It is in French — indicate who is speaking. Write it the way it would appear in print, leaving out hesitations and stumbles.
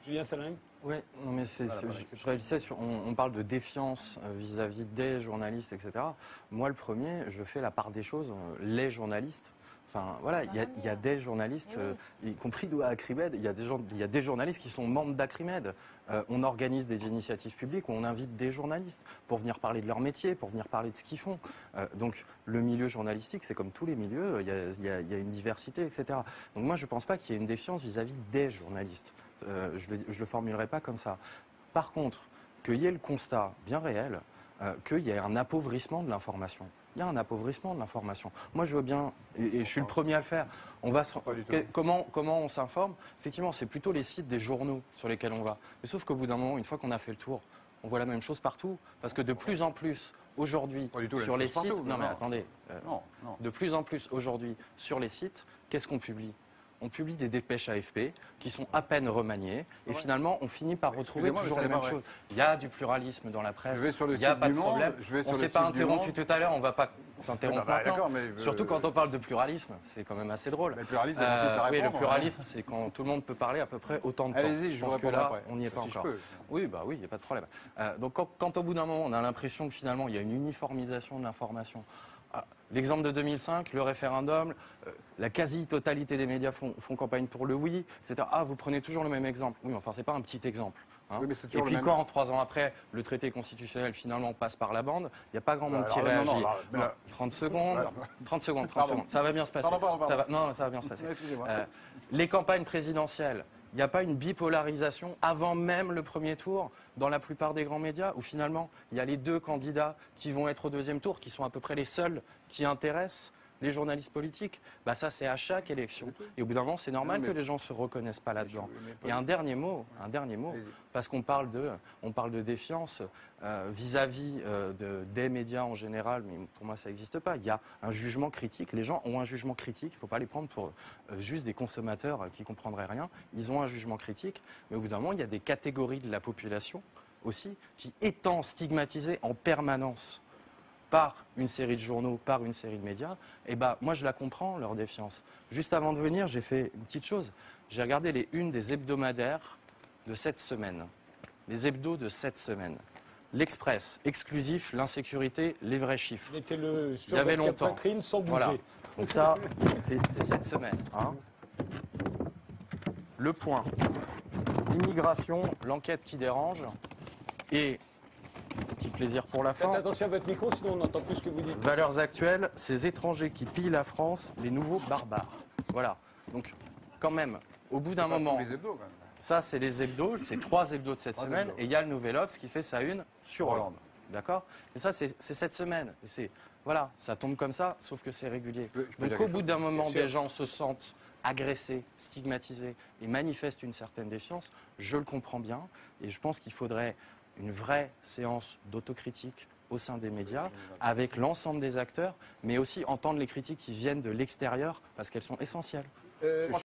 Speaker 1: Julien Salin.
Speaker 2: Oui, non mais je réalisais, on parle de défiance vis-à-vis des journalistes, etc. Moi, le premier, je fais la part des choses, les journalistes. Enfin, voilà, il y a des journalistes, y compris à Acrimed, il y a des journalistes qui sont membres d'Acrimed. On organise des initiatives publiques où on invite des journalistes pour venir parler de leur métier, pour venir parler de ce qu'ils font. Donc, le milieu journalistique, c'est comme tous les milieux, il y a une diversité, etc. Donc, moi, je ne pense pas qu'il y ait une défiance vis-à-vis des journalistes. Je ne le formulerai pas comme ça. Par contre, qu'il y ait le constat bien réel qu'il y ait un appauvrissement de l'information. Il y a un appauvrissement de l'information. Moi, je veux bien, et je suis le premier à le faire. Comment on s'informe? Effectivement, c'est plutôt les sites des journaux sur lesquels on va. Mais sauf qu'au bout d'un moment, une fois qu'on a fait le tour, on voit la même chose partout. Parce que de plus en plus, aujourd'hui, sur les sites... Non, mais attendez. De plus en plus, aujourd'hui, sur les sites, qu'est-ce qu'on publie? On publie des dépêches AFP qui sont à peine remaniées et finalement on finit par retrouver toujours les mêmes choses. Il y a du pluralisme dans la presse, il n'y a pas de problème. On ne s'est pas interrompu tout à l'heure, on ne va pas s'interrompre maintenant. Surtout quand on parle de pluralisme, c'est quand même assez drôle.
Speaker 3: Le pluralisme, ça répond,
Speaker 2: le pluralisme, c'est quand tout le monde peut parler à peu près autant de temps.
Speaker 3: Allez-y, je pense que là,
Speaker 2: on n'y est pas encore. Oui, il n'y a pas de problème. Donc quand au bout d'un moment on a l'impression que finalement il y a une uniformisation de l'information. L'exemple de 2005, le référendum, la quasi-totalité des médias font campagne pour le oui, etc. Ah, vous prenez toujours le même exemple. Oui, enfin, c'est pas un petit exemple. Hein.
Speaker 3: Oui, mais
Speaker 2: et puis quand, 3 ans après, le traité constitutionnel finalement passe par la bande, il n'y a pas grand monde qui réagit. 30 secondes, 30 secondes. Ça va bien se passer. Ça va bien se passer. Les campagnes présidentielles, il n'y a pas une bipolarisation avant même le premier tour dans la plupart des grands médias où finalement il y a les deux candidats qui vont être au deuxième tour, qui sont à peu près les seuls qui intéressent les journalistes politiques. Ça c'est à chaque élection. Et au bout d'un moment c'est normal que les gens se reconnaissent pas là-dedans. Et un dernier mot, parce qu'on parle de défiance vis-à-vis des médias en général, mais pour moi ça n'existe pas. Il y a un jugement critique. Les gens ont un jugement critique. Il ne faut pas les prendre pour juste des consommateurs qui ne comprendraient rien. Ils ont un jugement critique. Mais au bout d'un moment, il y a des catégories de la population aussi qui, étant stigmatisées en permanence par une série de journaux, par une série de médias, moi je la comprends, leur défiance. Juste avant de venir, j'ai fait une petite chose. J'ai regardé les unes des hebdomadaires de cette semaine. Les hebdos de cette semaine. L'Express, exclusif, l'insécurité, les vrais chiffres.
Speaker 1: Mettez-le sur
Speaker 2: il y avait
Speaker 1: votre
Speaker 2: longtemps.
Speaker 1: poitrine sans bouger.
Speaker 2: Voilà. Donc ça, c'est cette semaine. Le Point. Immigration, l'enquête qui dérange. Et, petit plaisir pour la fin.
Speaker 1: Faites attention à votre micro, sinon on n'entend plus ce que vous dites.
Speaker 2: Valeurs actuelles, ces étrangers qui pillent la France, les nouveaux barbares. Voilà. Donc, quand même, au bout d'un moment...
Speaker 3: Les hebdos, quand même.
Speaker 2: Ça, c'est les hebdos, c'est 3 hebdos de cette semaine, et il y a le Nouvel Obs qui fait sa une sur Hollande. D'accord? Et ça, c'est cette semaine. Voilà, ça tombe comme ça, sauf que c'est régulier. Donc au bout d'un moment, des gens se sentent agressés, stigmatisés, et manifestent une certaine défiance. Je le comprends bien, et je pense qu'il faudrait une vraie séance d'autocritique au sein des médias, avec l'ensemble des acteurs, mais aussi entendre les critiques qui viennent de l'extérieur, parce qu'elles sont essentielles.